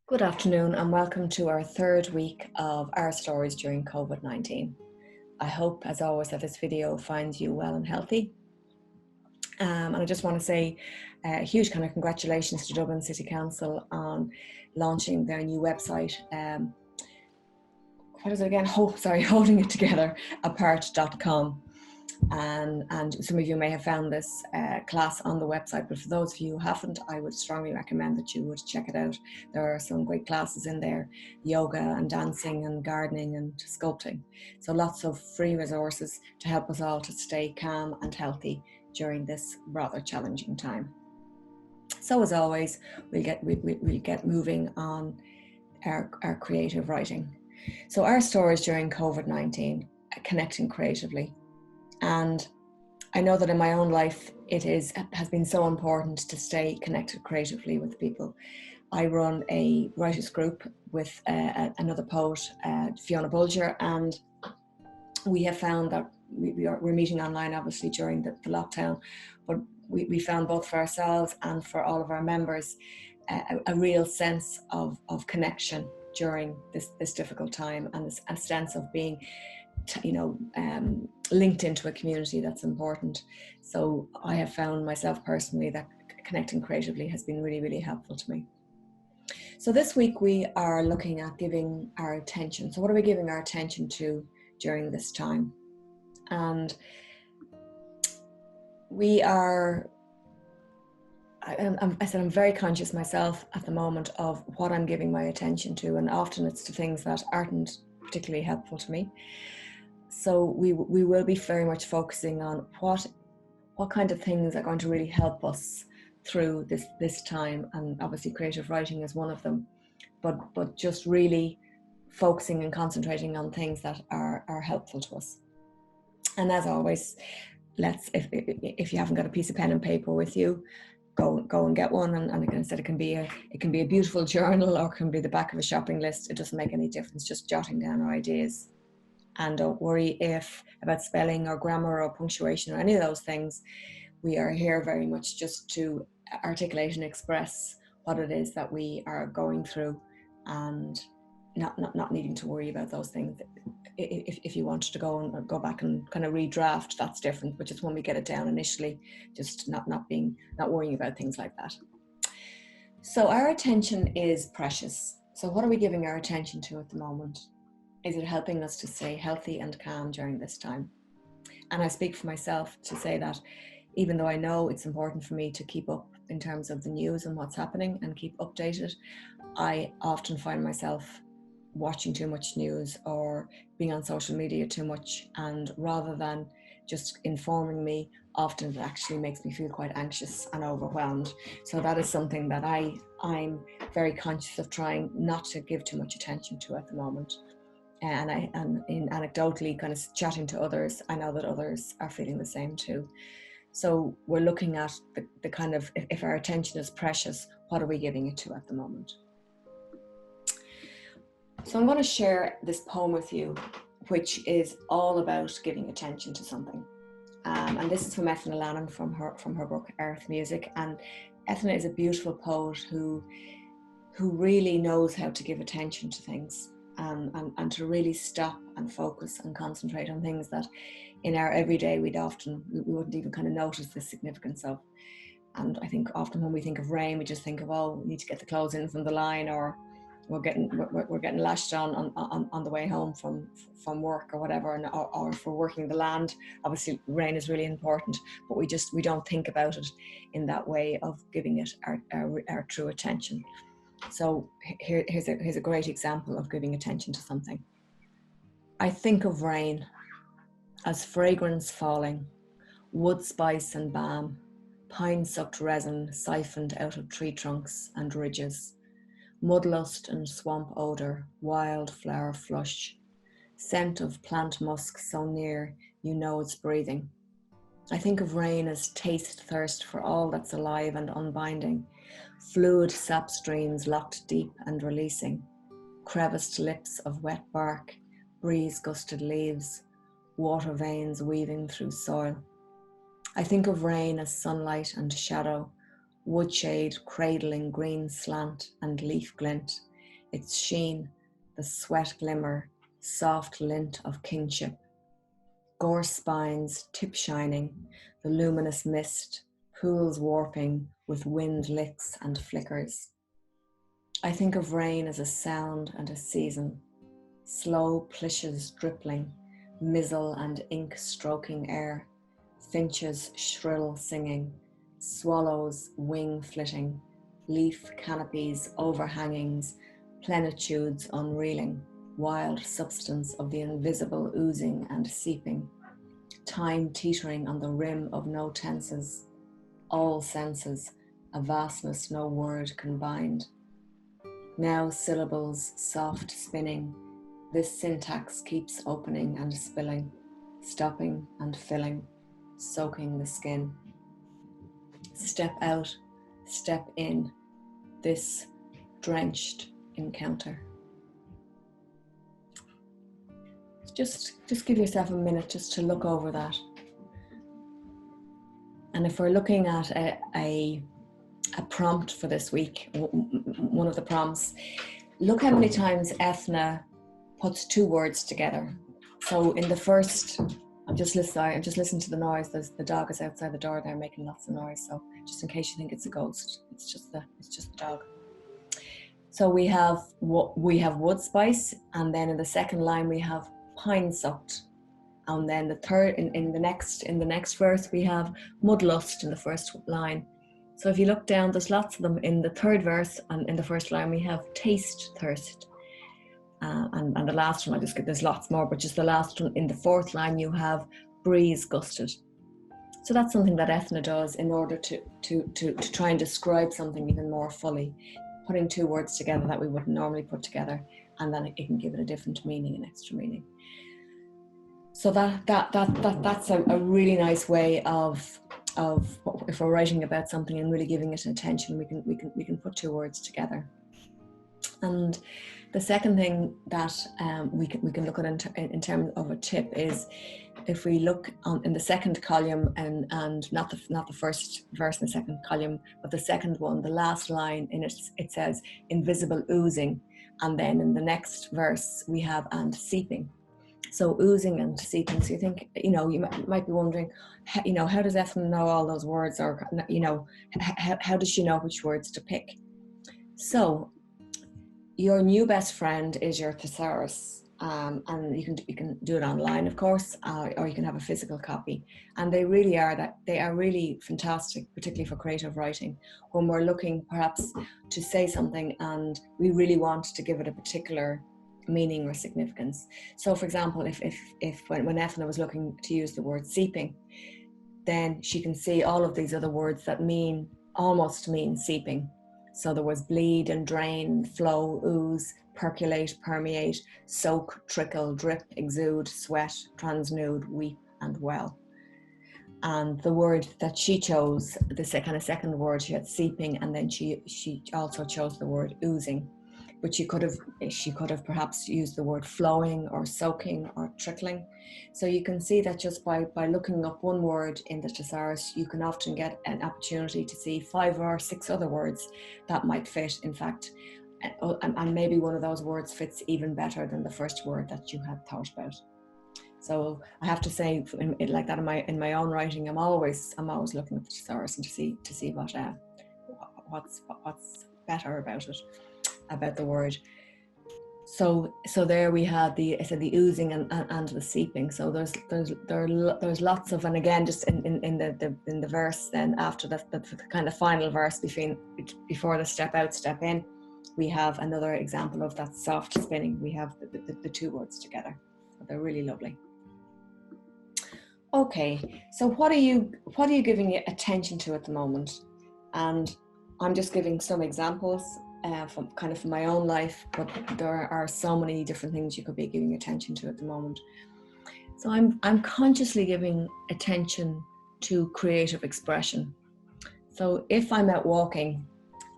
Good afternoon and welcome to our third week of our stories during COVID-19. I hope, as always, that this video finds you well and healthy. And I just want to say a huge kind of congratulations to Dublin City Council on launching their new website. What is it again? Holding it together, apart.com. And some of you may have found this class on the website, but for those of you who haven't, I would strongly recommend that you would check it out. There are some great classes in there: yoga and dancing and gardening and sculpting. So lots of free resources to help us all to stay calm and healthy during this rather challenging time. So as always, we'll get moving on our creative writing. So our stories during COVID-19, connecting creatively. And I know that in my own life, it has been so important to stay connected creatively with people. I run a writers group with another poet, Fiona Bulger, and we have found that we're meeting online, obviously, during the lockdown, but we found both for ourselves and for all of our members a real sense of connection during this difficult time, and a sense of being linked into a community that's important. So I have found myself personally that connecting creatively has been really, really helpful to me. So this week we are looking at giving our attention. So what are we giving our attention to during this time? And I'm very conscious myself at the moment of what I'm giving my attention to, and often it's to things that aren't particularly helpful to me. So we will be very much focusing on what kind of things are going to really help us through this time, and obviously creative writing is one of them, but just really focusing and concentrating on things that are helpful to us. And as always, if you haven't got a piece of pen and paper with you, go and get one. And like I said, it can be a beautiful journal, or it can be the back of a shopping list. It doesn't make any difference, just jotting down our ideas. And don't worry about spelling or grammar or punctuation or any of those things. We are here very much just to articulate and express what it is that we are going through, and not needing to worry about those things. If you wanted to go back and kind of redraft, that's different. But just when we get it down initially, just not worrying about things like that. So our attention is precious. So what are we giving our attention to at the moment? Is it helping us to stay healthy and calm during this time? And I speak for myself to say that even though I know it's important for me to keep up in terms of the news and what's happening and keep updated, I often find myself watching too much news or being on social media too much, and rather than just informing me, often it actually makes me feel quite anxious and overwhelmed. So that is something that I'm very conscious of trying not to give too much attention to at the moment. And in anecdotally kind of chatting to others, I know that others are feeling the same too. So we're looking at the kind of, if our attention is precious, what are we giving it to at the moment? So I'm going to share this poem with you, which is all about giving attention to something. And this is from Anne Tannam from her book Earth Music. And Anne is a beautiful poet who really knows how to give attention to things. And to really stop and focus and concentrate on things that in our everyday we wouldn't even kind of notice the significance of. And I think often when we think of rain, we just think of, oh, we need to get the clothes in from the line, or we're getting lashed on the way home from work or whatever, or if we're working the land. Obviously rain is really important, but we don't think about it in that way of giving it our true attention. So here's a great example of giving attention to something. I think of rain as fragrance falling, wood spice and balm, pine-sucked resin siphoned out of tree trunks and ridges, mudlust and swamp odor, wildflower flush, scent of plant musk so near you know it's breathing. I think of rain as taste thirst for all that's alive and unbinding, fluid sap streams locked deep and releasing, creviced lips of wet bark, breeze gusted leaves, water veins weaving through soil. I think of rain as sunlight and shadow, woodshade cradling green slant and leaf glint, its sheen, the sweat glimmer, soft lint of kingship. Gorse spines, tip shining, the luminous mist, pools warping with wind licks and flickers. I think of rain as a sound and a season, slow plishes dripping, mizzle and ink stroking air, finches shrill singing, swallows wing flitting, leaf canopies overhangings, plenitudes unreeling, wild substance of the invisible oozing and seeping, time teetering on the rim of no tenses, all senses, a vastness no word can bind. Now syllables soft spinning, this syntax keeps opening and spilling, stopping and filling, soaking the skin. Step out, step in, this drenched encounter. Just give yourself a minute just to look over that. And if we're looking at a prompt for this week, one of the prompts, look how many times Ethna puts two words together. So in the first, I'm just listening to the noise. The dog is outside the door there making lots of noise. So just in case you think it's a ghost, it's just the dog. So we have wood spice, and then in the second line we have pine sucked, and then the third in the next verse we have mudlust in the first line. So if you look down, there's lots of them in the third verse, and in the first line we have taste thirst, and the last one there's lots more, but just the last one in the fourth line you have breeze gusted. So that's something that Ethna does in order to try and describe something even more fully, putting two words together that we wouldn't normally put together, and then it can give it a different meaning, an extra meaning. So that's a really nice way of if we're writing about something and really giving it attention, we can put two words together. And the second thing that we can look at in terms of a tip is if we look in the second column and not the first verse in the second column, but the second one, the last line in it says invisible oozing, and then in the next verse we have and seeping. So oozing and seeping. So you think, you might be wondering, how does Ethna know all those words, or how does she know which words to pick? So your new best friend is your Thesaurus, and you can do it online, of course, or you can have a physical copy. And they are really fantastic, particularly for creative writing, when we're looking perhaps to say something and we really want to give it a particular meaning or significance. So for example, if when Ethna was looking to use the word seeping, then she can see all of these other words that almost mean seeping. So there was bleed and drain, flow, ooze, percolate, permeate, soak, trickle, drip, exude, sweat, transnude, weep, and well. And the word that she chose, the second word, she had seeping, and then she also chose the word oozing. But she could have perhaps used the word flowing or soaking or trickling. So you can see that just by looking up one word in the Thesaurus, you can often get an opportunity to see 5 or 6 other words that might fit, in fact, and maybe one of those words fits even better than the first word that you had thought about. So I have to say, like that in my own writing, I'm always looking at the Thesaurus and to see what's better about it, about the word. So there we had the oozing and the seeping. So there's lots of, and again, just in the verse then after the kind of final verse before the step out, step in, we have another example of that soft spinning. We have the two words together. So they're really lovely. Okay, so what are you giving attention to at the moment? And I'm just giving some examples from my own life, but there are so many different things you could be giving attention to at the moment. So I'm consciously giving attention to creative expression. So if I'm out walking,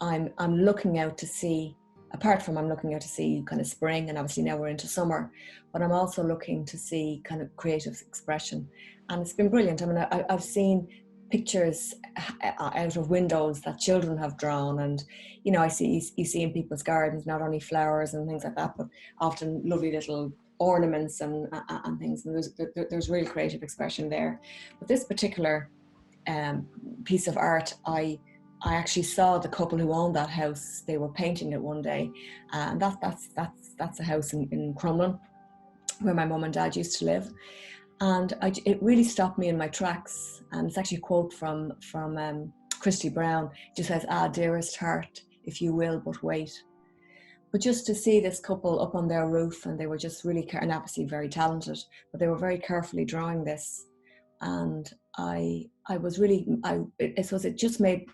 I'm looking out to see, I'm looking out to see kind of spring, and obviously now we're into summer, but I'm also looking to see kind of creative expression. And it's been brilliant. I mean, I've seen pictures out of windows that children have drawn, and you see in people's gardens not only flowers and things like that, but often lovely little ornaments and things, and there's real creative expression there. But this particular piece of art, I actually saw the couple who owned that house. They were painting it one day, and that's a house in Crumlin, where my mum and dad used to live. And it really stopped me in my tracks. And it's actually a quote from Christy Brown. It just says, "Ah, dearest heart, if you will but wait." But just to see this couple up on their roof, and they were just really, and obviously very talented, but they were very carefully drawing this. And I was really, it just made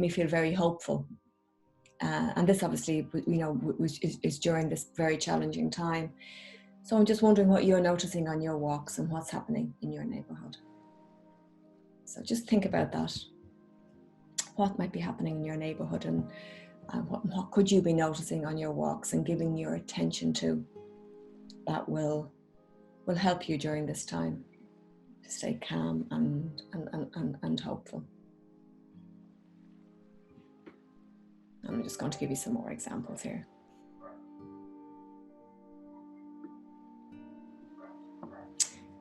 me feel very hopeful. And this obviously, is during this very challenging time. So I'm just wondering what you're noticing on your walks and what's happening in your neighborhood. So just think about that. What might be happening in your neighborhood, and what could you be noticing on your walks and giving your attention to that will help you during this time to stay calm and hopeful. I'm just going to give you some more examples here.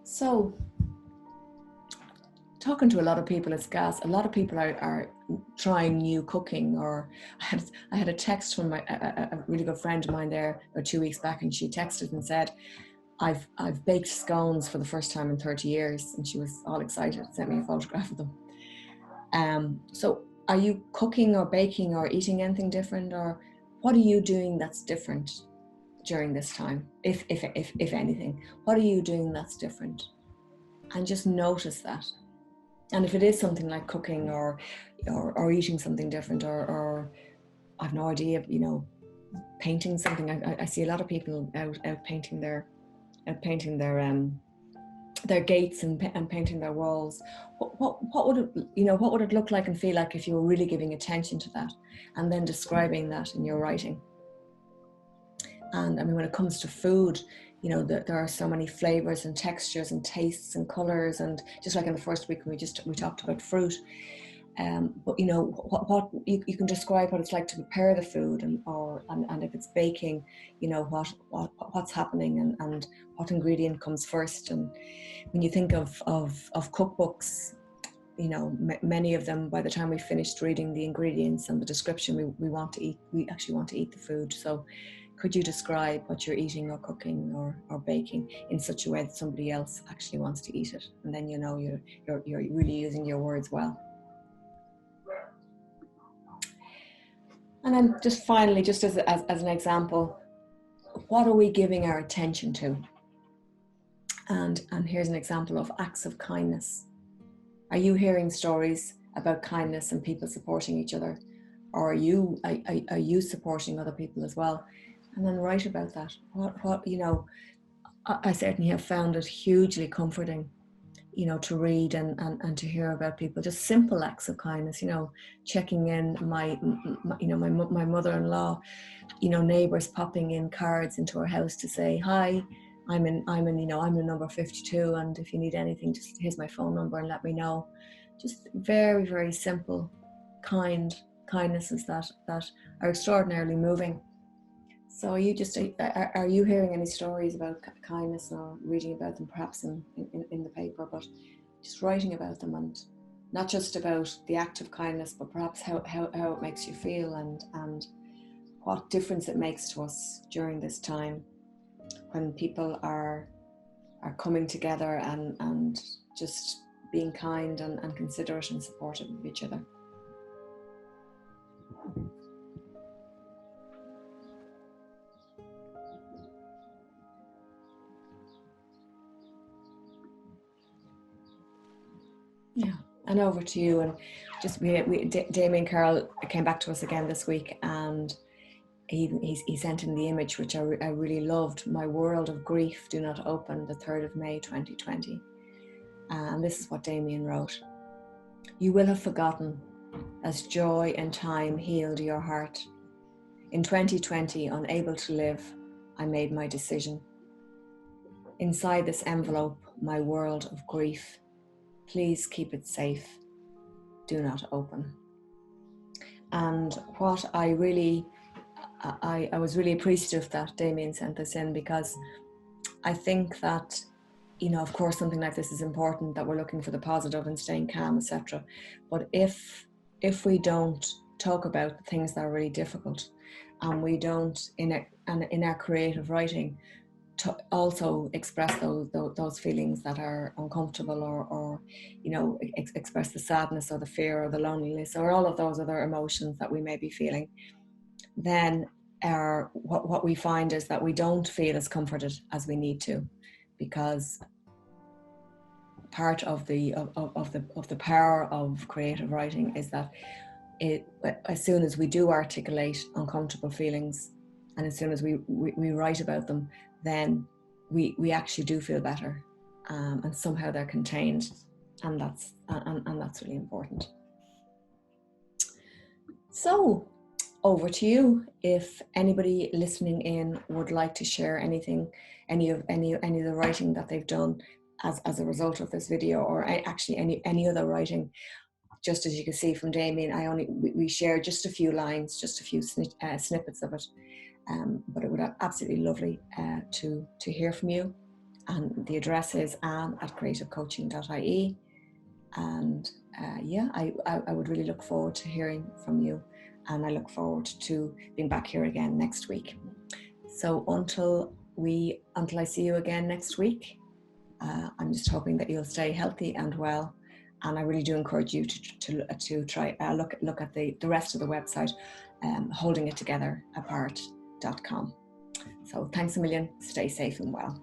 So, talking to a lot of people at SCAS, a lot of people are trying new cooking. Or I had a text from a really good friend of mine there 2 weeks back, and she texted and said, I've baked scones for the first time in 30 years, and she was all excited, sent me a photograph of them. So are you cooking or baking or eating anything different, or what are you doing that's different during this time, if anything? What are you doing that's different? And just notice that. And if it is something like cooking or eating something different, or I've no idea, painting something. I see a lot of people out painting their gates and painting their walls. What would it look like and feel like if you were really giving attention to that, and then describing that in your writing? And I mean, when it comes to food, there are so many flavors and textures and tastes and colors, and just like in the first week when we talked about fruit. But what you can describe what it's like to prepare the food, and if it's baking, what's happening and what ingredient comes first. And when you think of cookbooks, many of them, by the time we finished reading the ingredients and the description, we actually want to eat the food. So could you describe what you're eating or cooking or baking in such a way that somebody else actually wants to eat it? And then you're really using your words well. And then just finally, just as an example, what are we giving our attention to? And here's an example of acts of kindness. Are you hearing stories about kindness and people supporting each other? Or are you supporting other people as well? And then write about that. I certainly have found it hugely comforting, to read and to hear about people, just simple acts of kindness, checking in, my mother-in-law, neighbors popping in cards into her house to say, hi, I'm in number 52, and if you need anything, just here's my phone number and let me know. Just very, very simple, kindnesses that are extraordinarily moving. So are you hearing any stories about kindness, or reading about them perhaps in the paper, but just writing about them, and not just about the act of kindness, but perhaps how it makes you feel, and what difference it makes to us during this time when people are coming together and just being kind and considerate and supportive of each other. Yeah, and over to you. And just Damien Carroll came back to us again this week, and he sent in the image which I really loved. My world of grief do not open, the 3rd of May 2020. And this is what Damien wrote. You will have forgotten as joy and time healed your heart. In 2020, unable to live, I made my decision. Inside this envelope, my world of grief. Please keep it safe. do not open. And what I was really appreciative that Damien sent this in, because I think that, you know, of course, something like this is important, that we're looking for the positive and staying calm, etc. But if we don't talk about the things that are really difficult, and we don't, in our creative writing, to also express those feelings that are uncomfortable, or you know, express the sadness or the fear or the loneliness or all of those other emotions that we may be feeling, then what we find is that we don't feel as comforted as we need to, because part of the power of creative writing is that as soon as we do articulate uncomfortable feelings, and as soon as we write about them, then we actually do feel better, and somehow they're contained, and that's really important. So over to you. If anybody listening in would like to share anything, any of the writing that they've done as a result of this video, or actually any other writing, just as you can see from Damien, we shared just a few lines, just a few snippets of it. But it would be absolutely lovely to hear from you. And the address is anne@creativecoaching.ie. And yeah, I would really look forward to hearing from you. And I look forward to being back here again next week. So until I see you again next week, I'm just hoping that you'll stay healthy and well. And I really do encourage you to try look at the rest of the website, holdingittogetherapart.com. So thanks a million. Stay safe and well.